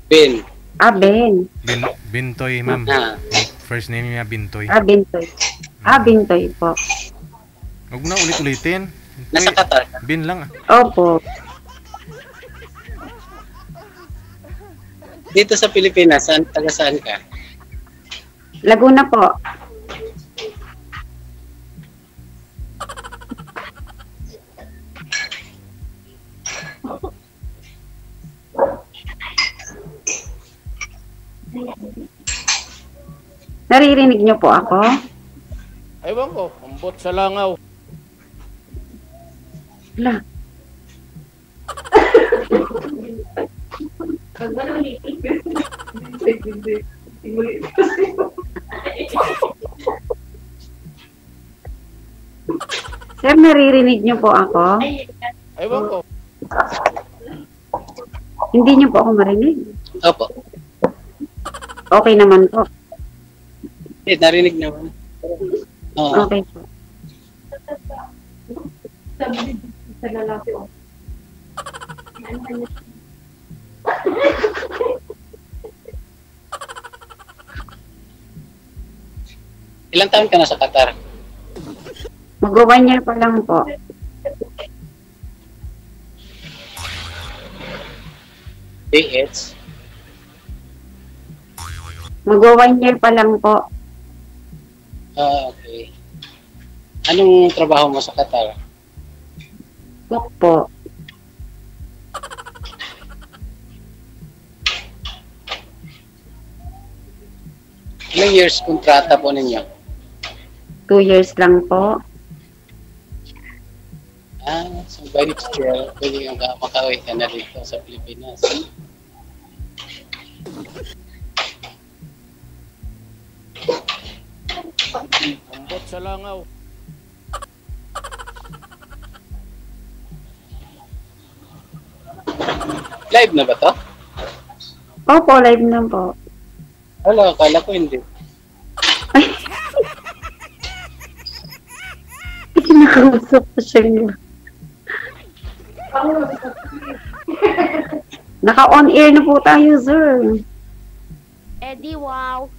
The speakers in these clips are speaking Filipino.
Ben. Ben. Bintoy, ma'am. Ah. First name niya Bintoy. Bintoy. Bintoy po. Huwag na ulit-ulitin. Nasa Qatar. Bin lang. Opo. Dito sa Pilipinas, taga saan ka? Laguna po. Naririnig niyo po ako? Ewan ko, ambot sa langaw. Wala. Sir, naririnig niyo po ako? Ewan ko. Hindi niyo po ako marinig. Opo. Okay naman po. Narinig naman. Oo. Okay po. Ilang taon ka na sa Qatar? Mag-1 year pa lang po. DH? Mag-1 year pa lang po. Okay. Anong trabaho mo sa Qatar? Cook po. Ilang years kontrata po ninyo? 2 years lang po. So by next year, pwede yung makauwi ka na dito sa Pilipinas. Ambot sa langaw. Live na ba to? Opo, live na po. Wala, akala ko hindi. Nakausap po siya niya. Naka-on air na po tayo, sir. Eddie, wow.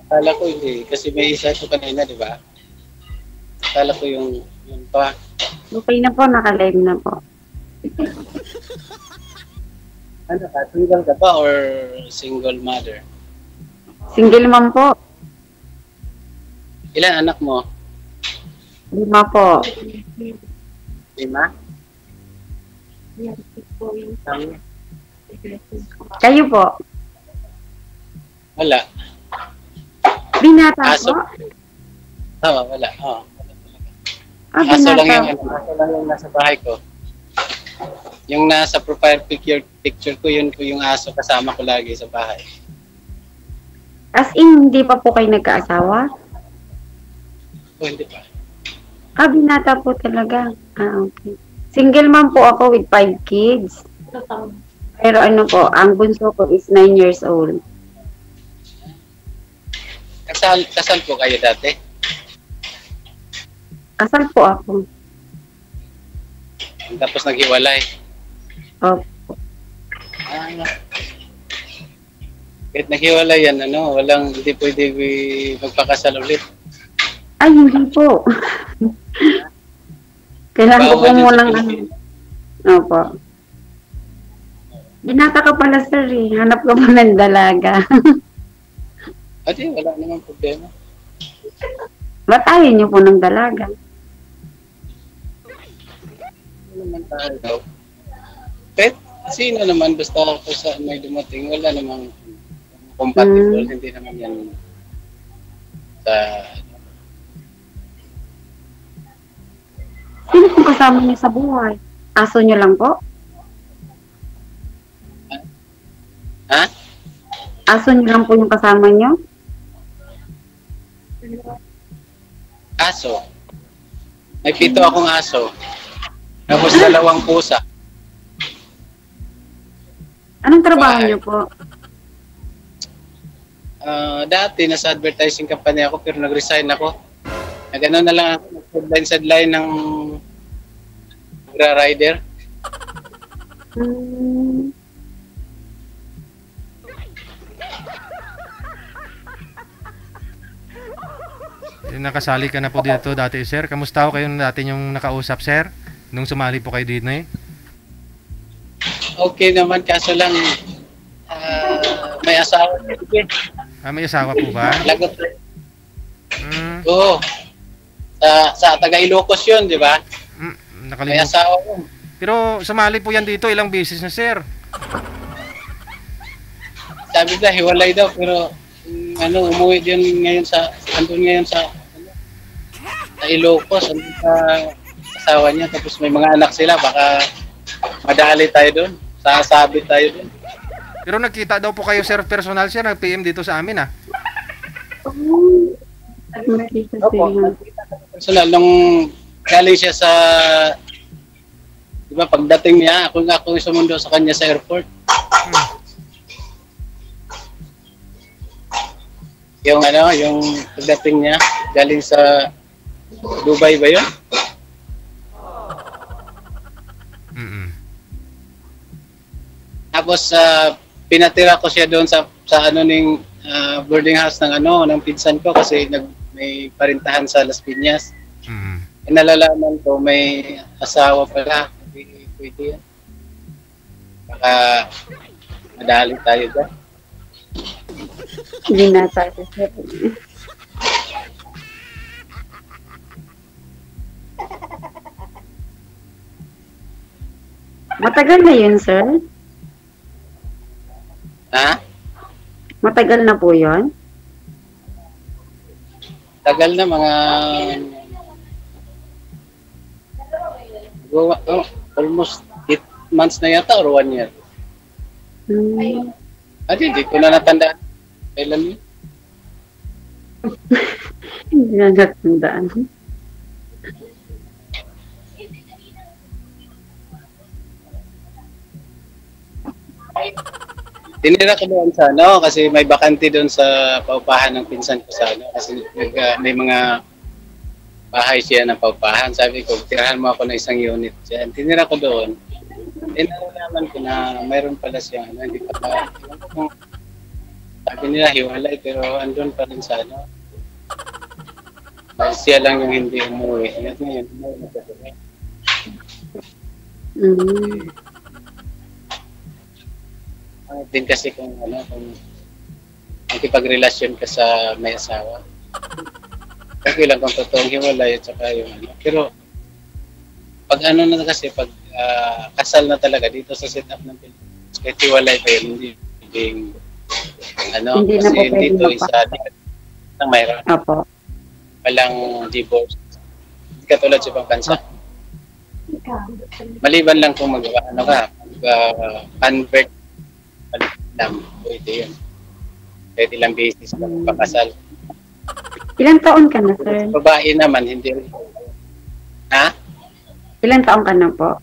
Akala ko hindi. Kasi may isa ko kanina, di ba? Akala ko yung pa. Okay na po, naka-live na po. Ano ka? Single ka ba or single mother? Single mom po. Ilan anak mo? 5 po. 5? Kayo po. Wala. Binata Aso. po. Oo, wala. Oo, wala talaga. Binata. Aso lang yung nasa bahay ko. Yung nasa profile picture ko, yun po yung aso kasama ko lagi sa bahay. As in, hindi pa po kayo nagkaasawa? Hindi pa. Binata po talaga. Okay. Single mom po ako with 5 kids. Pero ano po, ang bunso ko is 9 years old. Kasal po kayo dati? Kasal po ako. Tapos naghiwalay? Opo. Kahit naghiwalay yan, hindi pwede magpakasal ulit. Ay, hindi po. Kailangan ko po munang Opo. Binata ka pala, sir, eh. Hanap ka pa ng dalaga. Adi, wala namang problema. Batayin niyo po ng dalaga. Ano naman tayo? Pet, sino naman basta ako sa may dumating, wala namang compatible, hindi naman yan sa... Sino pong kasama niyo sa buhay? Aso niyo lang po? Ha? Aso niyo lang po yung kasama niyo? Aso. May 7 akong aso. Tapos 2 pusa. Anong trabaho niyo po? Dati nasa advertising company ako pero nag-resign ako. Nagano na lang ako, sideline ng rider. Hmm. Nakasali ka na po dito dati, sir. Kamusta ho kayo dati yung nakausap, sir? Nung sumali po kayo dito eh? Okay naman, kaso lang may asawa. May asawa po ba? Lagot. Hmm, Oo. Sa taga Ilocos yun, di ba? May nakalimutan. asawa ko. Pero sumali po yan dito, ilang beses na, sir. Sabi na, hiwalay daw, pero umuwi din ngayon andun ngayon sa Ilocos, andun sa asawa niya, tapos may mga anak sila, baka madali tayo doon, sasabi tayo doon. Pero nagkita daw po kayo, sir, personal, sir, nag-PM dito sa amin, ah. Nakita Opo, sila. personal, nung galing siya sa, di ba, pagdating niya, ako sumundo sa kanya sa airport. Yung pagdating niya, galing sa Dubai ba yun? Mm-mm. Tapos pinatira ko siya doon sa boarding house ng pinsan ko kasi may parintahan sa Las Piñas. Mm-mm. Nalalaman ko may asawa pala. Hindi pwede yan. Baka madali tayo dyan. Hindi na tayo, sir. Matagal na yun, sir? Ha? Matagal na po yun? Tagal na mga almost 8 months na yata or 1 year. Hmm. Hindi ko na natandaan. Kailan yun? Hindi na natandaan. Tinira ko doon sa kasi may bakante doon sa paupahan ng pinsan ko sa kasi may mga bahay siya ng paupahan. Sabi ko, tirahan mo ako ng isang unit dyan. Tinira ko doon. Nalalaman ko na mayroon pala siya, hindi pa sabi nila hiwalay, pero andun pa rin sa siya lang yung hindi umuwi. Ngayon, umuwi na siya doon. Hmm. Din kasi kung nakipagrelasyon ka sa may asawa. Okay lang kung totoong hiwalay at saka yung Pero pag na kasi, pag kasal na talaga dito sa setup ng Pilipinas, kahit hiwalay pa yun, hindi Hindi kasi na po pwede dito isa nang mayroon. Opo. Walang divorce. Hindi katulad sa ibang bansa. Maliban lang kung convert lang, pwede yun. Pwede lang business na magpakasal. Ilang taon ka na, sir? Babae naman, hindi rin. Ha? Ilang taon ka na po?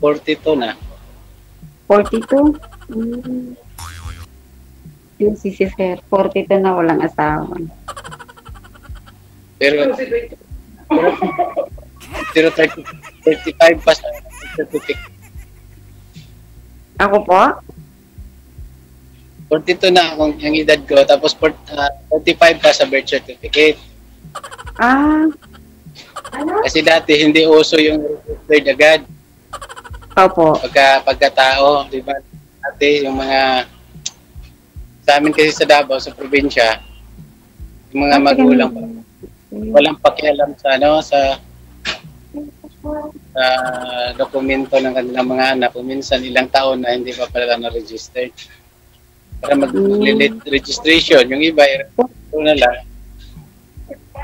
42 na. 42? Hmm. Yung si sir, 42 na walang asawa. Pero 35 pa sa certificate. Ako po? 42 na yung edad ko, tapos 45 pa sa birth certificate. Ah, Kasi dati hindi uso yung registered agad. opo. Pagkatao, di ba? Dati yung mga sa amin kasi sa Davao, sa probinsya, yung mga magulang walang pakialam sa sa dokumento ng kanilang mga anak. Minsan ilang taon na hindi pa pala na-registered. Para mag-registration, yung iba, ito na lang.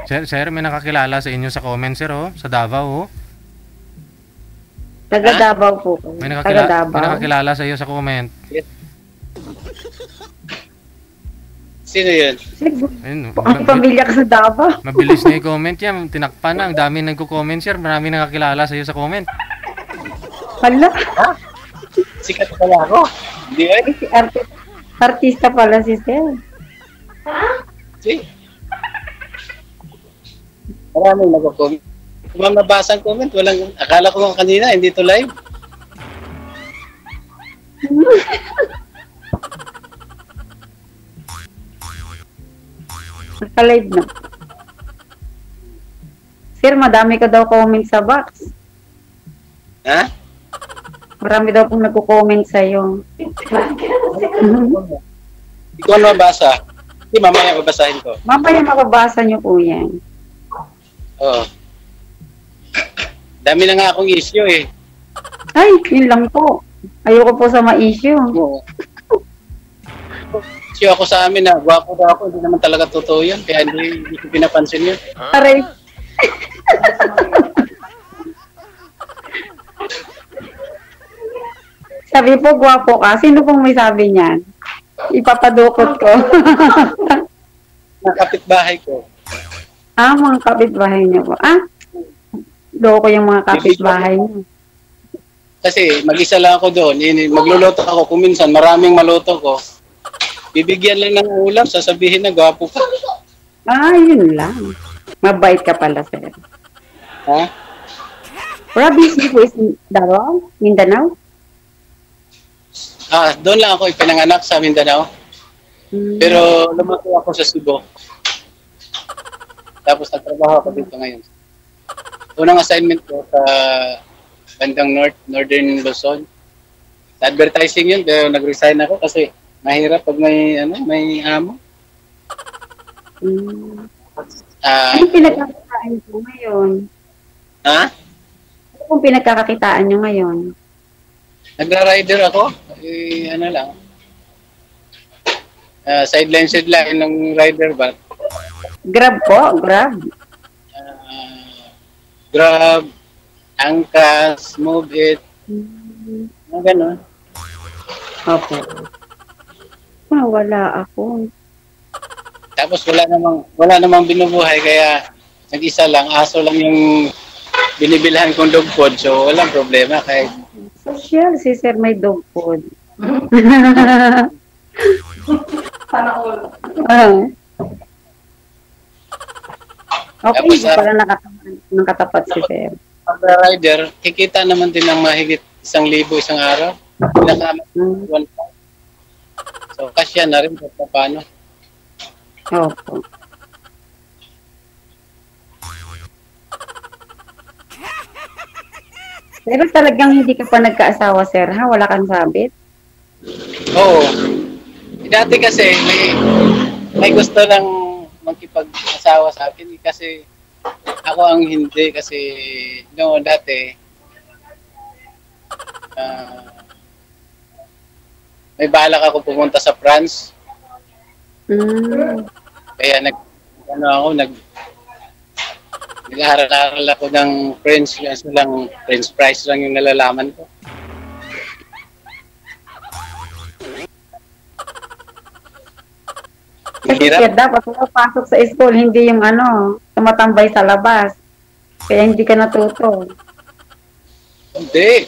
Sir, may nakakilala sa inyo sa comment, sir, oh, sa Davao, oh. Taga Davao po. May Taga Davao. nakakilala sa iyo sa comment. Sino yun? Ayun, Ang pamilya ka sa Davao. mabilis na yung comment yan. Tinakpan na. Ang dami nagko-comment, sir. Marami nakakilala sa iyo sa comment. Hala, Sikat pala ako. Hindi ay. si artista pala si sir. Si. Maraming nagko-comment. Kung mabasa ang comment, walang, akala ko nga kanina, hindi to live. Naka-live na. Sir, madami ka daw comment sa box. Ha? Marami daw pong nagko-comment sa'yo. Hindi ko mabasa. Hindi, mamaya babasahin ko. Mamaya mababasa niyo po yan. Oo. Dami na nga akong issue eh. Ay, yun lang po. Ayoko po sa ma-issue. Oo. Issue ako sa amin na gwapo daw ako. Hindi naman talaga totoo yun. Kaya hindi ko pinapansin yun. Aray. Sabi po, gwapo ka. Sino pong may sabi niyan? Ipapadukot ko. Ang kapitbahay ko. Mga kapitbahay niyo po. Loko yung mga kapitbahay niyo. Kasi mag-isa lang ako doon. Magluluto ako. Kung minsan maraming maluto ko. Bibigyan lang ng ulam. Sasabihin na gwapo ka. Yun lang. Mabait ka pala, sir. Ha? Province niyo po is Davao? Mindanao? Doon lang ako ipinanganak sa Mindanao. Pero lumaki ako sa Cebu. Tapos nagtrabaho ako dito ngayon. Unang assignment ko sa bandang Northern Luzon. Sa advertising yun, pero nag-resign ako kasi mahirap pag may amo. Ano pinagkakakitaan niyo ngayon? Ha? Ano pong pinagkakakitaan niyo ngayon? Nagra-rider ako. Ano lang. Sideline ng rider ba? Grab po? Grab? Grab, Angkas, Move It. Gano'n. Opo. Wala ako. Tapos wala namang binubuhay kaya nag-isa lang, aso lang yung binibilhan kong dog food, so walang problema kahit Social, si sir may dog food. Sana all. Okay, Tapos, hindi pala nakatapat si sir. pag rider, kikita naman din ng mahigit 1,000 isang araw. Pinaka 1,500. So, kasya na rin kung paano. Opo. Pero talagang hindi ka pa nagkaasawa, sir, ha? Wala kang sabit? Oo. Dati kasi may gusto lang makipag-asawa sa akin kasi ako ang hindi kasi dati may balak ako pumunta sa France. Kaya nag-aaral ako ng French, kasi lang French fries lang yung nalalaman ko. Kasi Hirap. sir, dapat pasok sa school, hindi yung tumatambay sa labas. Kaya hindi ka natuto. Hindi.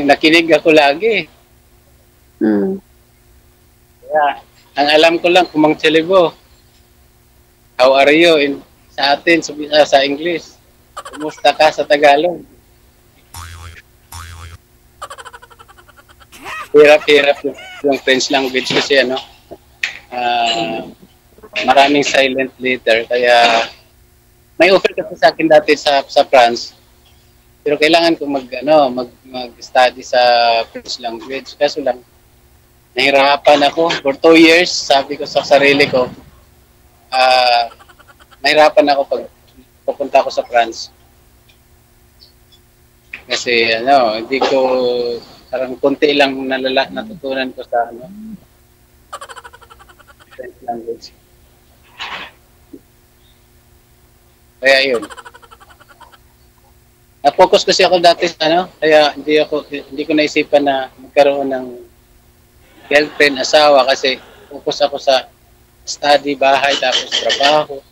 Nakinig ako lagi. Kaya, ang alam ko lang, kumang Chilibo. How are you? Sa atin, sa English. Kumusta ka sa Tagalog? Hirap yung French language kasi maraming silent letter. Kaya, may offer kasi sa akin dati sa France. Pero kailangan ko mag-study sa French language. Kaso lang, nahirapan ako. For 2 years, sabi ko sa sarili ko, nahirapan ako pag pupunta ako sa France. Kasi hindi ko, parang konti lang natutunan ko sa French language. Kaya yun. Na-focus kasi ako dati sa kaya hindi ko naisipan na magkaroon ng girlfriend, asawa kasi focus ako sa study, bahay, tapos trabaho.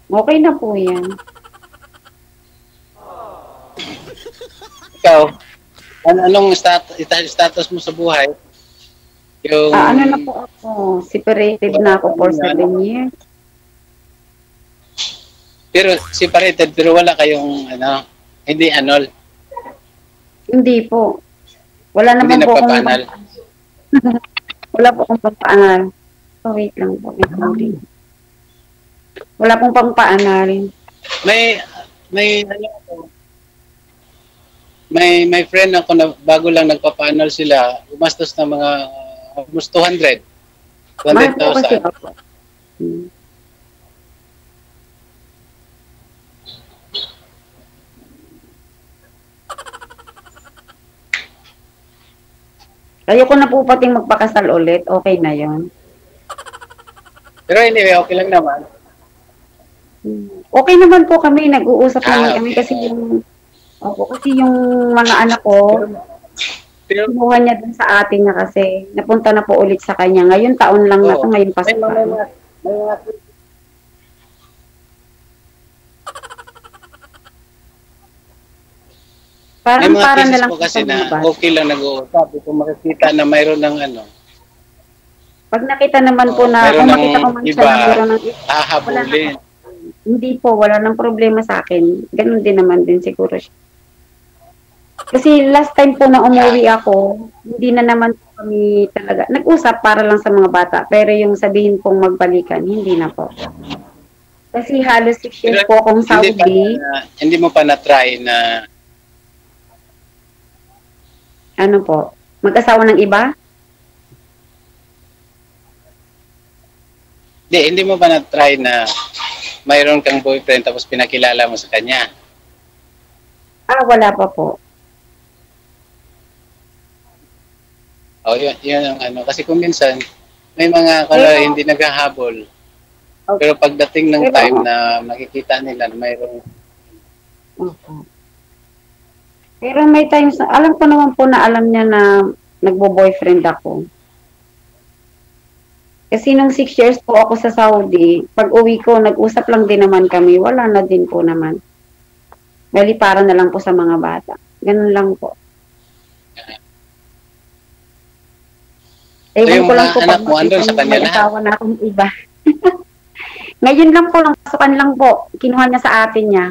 Okay na po yan. Ikaw, anong status mo sa buhay? Yung Ano na po ako? Separated na ako for 7 years. Pero separated, pero wala kayong, ano, hindi anol, Hindi po. Wala hindi naman po akong, nagpapanal. wala po akong pang-paanal. So, wait lang po. Wait lang din. Wala pong pang-paanal. May, ano ako, may friend ako na bago lang nagpapanal sila, gumastos ng mga almost 200. Mahal po kasi 200,000. ako. Hmm. Ayoko na po pating magpakasal ulit. Okay na yon. Pero anyway, okay lang naman. Okay naman po kami. Nag-uusap naman kami okay. kasi yung mga anak ko, Pero kinuha niya dun sa atin niya kasi napunta na po ulit sa kanya. Ngayon taon lang na Oo. to, ngayon may Pasko. mga Parang para na cases lang po kasi sa mga na bata. okay lang nag-uusap. Kung makikita na mayroon ng ano, Pag nakita naman po na, mayroon kung ng makita ko man siya iba, na mayroon ng hahabulin. hindi po, wala nang problema sa akin. Ganun din naman din siguro siya. Kasi last time po na umuwi ako, hindi na naman po kami talaga, nag-usap para lang sa mga bata. Pero yung sabihin pong magbalikan, hindi na po. Kasi halos 6 years po akong Saudi. Hindi mo pa na-try na Ano po, mag-asawa ng iba? hindi mo pa na-try na mayroon kang boyfriend tapos pinakilala mo sa kanya. Wala pa po. Yun ang ano. Kasi kung minsan, may mga hindi naghahabol. Okay. Pero pagdating ng Pero, time na makikita nila na mayroong Okay. Pero may times, alam ko naman po na alam niya na nagbo-boyfriend ako. Kasi nung 6 years po ako sa Saudi, pag uwi ko, nag-usap lang din naman kami. Wala na din po naman. Bali, para na lang po sa mga bata. Ganun lang po. Ewan yung ko lang mga po anak mo, andun sa kanya may lahat? asawa na akong iba. Ngayon lang po, lang pasukan lang po. Kinuha niya sa atin niya.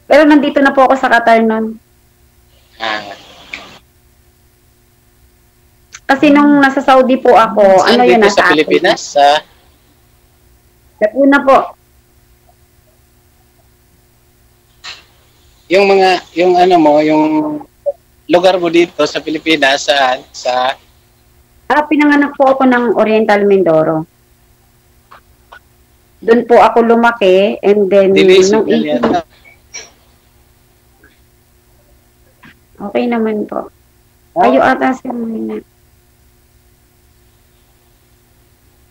Pero nandito na po ako sa Qatar nun. Kasi nung nasa Saudi po ako, saan ano yun, dito nasa sa Pilipinas? Sa Laguna po. yung ano mo, yung lugar mo dito sa Pilipinas, saan? Sa Pinanganak po ako ng Oriental Mindoro. Doon po ako lumaki and then Dilis, nung 18, yata. okay naman po. Kayo ata sa mga.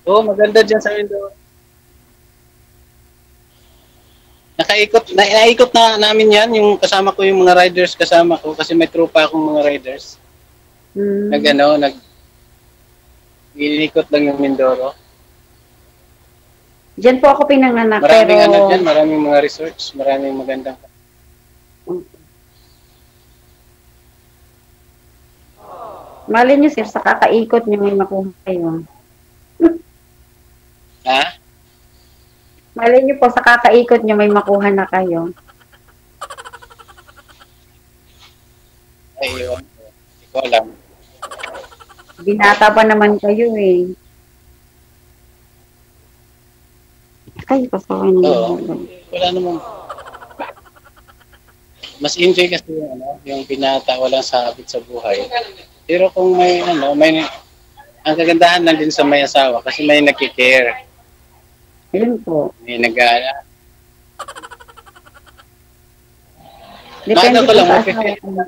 Maganda dyan sa Mindoro. Naikot na namin yan, yung kasama ko yung mga riders kasama ko kasi may tropa akong mga riders. Inikot lang yung Mindoro. Diyan po ako pinanganak Maraming pero dyan, maraming mga resorts, maraming magandang. Mali niyo sir, sa kakaikot niyo may makuha kayo. Ha? Mali niyo po, sa kakaikot niyo may makuha na kayo. Ayun. Hindi ko alam. Binata pa naman kayo eh. Kayo pasaway na Oo. Wala namang. Mas enjoy kasi yung binata, walang sabit sa buhay. Pero kung may ang kagandahan lang din sa may asawa kasi may nagki-care. Ayun po. May Depende ko po lang, sa okay. asawa.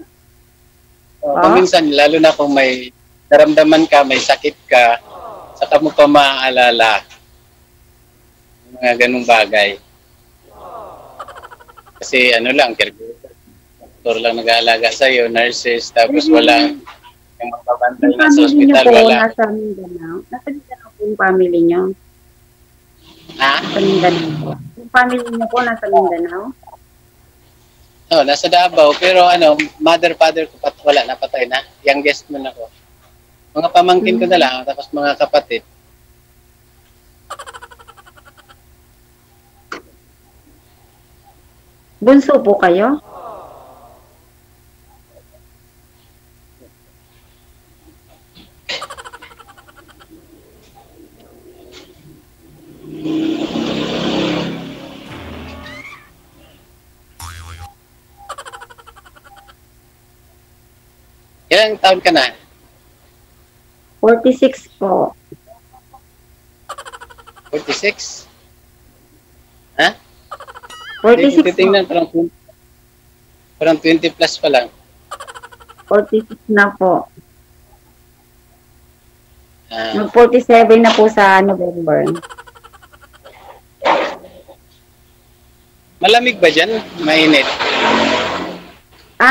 Kung minsan, lalo na kung may naramdaman ka, may sakit ka, saka mo pa maaalala mga ganung bagay. Kasi caregiver. Doktor lang nag-aalaga sa'yo, nurses, tapos walang yung magbabantay Yung na sa family niyo ospital, po wala. nasa Mindanao. Nasa Mindanao po yung family niyo. Ha? Nasa Mindanao po. Yung family niyo po nasa Mindanao. Nasa Davao, pero mother, father ko wala, napatay na. Youngest mo na ko. Mga pamangkin ko na lang, tapos mga kapatid. Bunso po kayo? Ilang taon ka na? 46 po. 46? Ha? 46 Titingnan, parang 20 plus pa lang. 46 na po. Ah, Mag-47 na po sa November. malamig ba dyan? Mainit?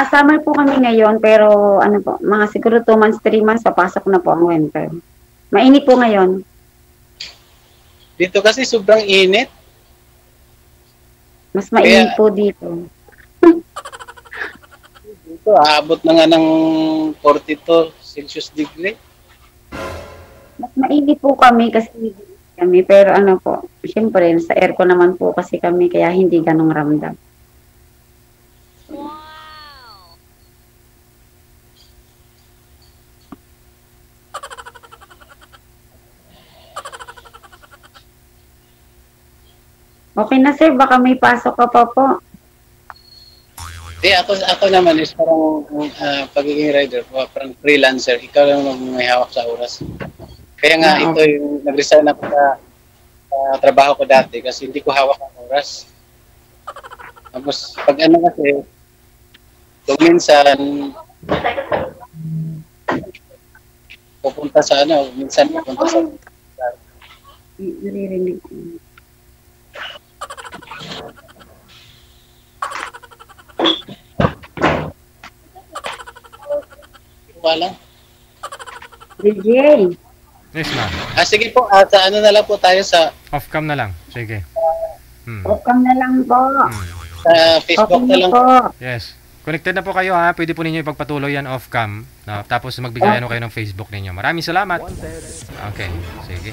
Summer po kami ngayon, pero ano po, mga siguro 2 months, 3 months, papasok na po ang winter. Mainit po ngayon. Dito kasi sobrang init. Mas mainit po dito. Dito, aabot na nga ng 42 Celsius degree. Mas mainit po kami, pero ano po, syempre, sa aircon naman po kasi kami, kaya hindi ganong ramdam. Okay na sir, baka may pasok ka pa po. Ako naman is parang pagiging rider, parang freelancer. Ikaw lang may hawak sa oras. Kaya nga ito yung nag-resign ako sa trabaho ko dati kasi hindi ko hawak ang oras. Tapos pag ano kasi, kung minsan pupunta sa minsan pupunta sa Naririnig ko. wala. DJ, Yes, ma'am. Sige po, sa ano na lang po tayo sa Off-cam na lang. Sige. welcome na lang po. Facebook Okay na na lang. po. Yes. Connected na po kayo ha. Pwede po ninyo ipagpatuloy yan off-cam. Tapos magbigayan kayo ng Facebook ninyo. Maraming salamat. Okay. Sige.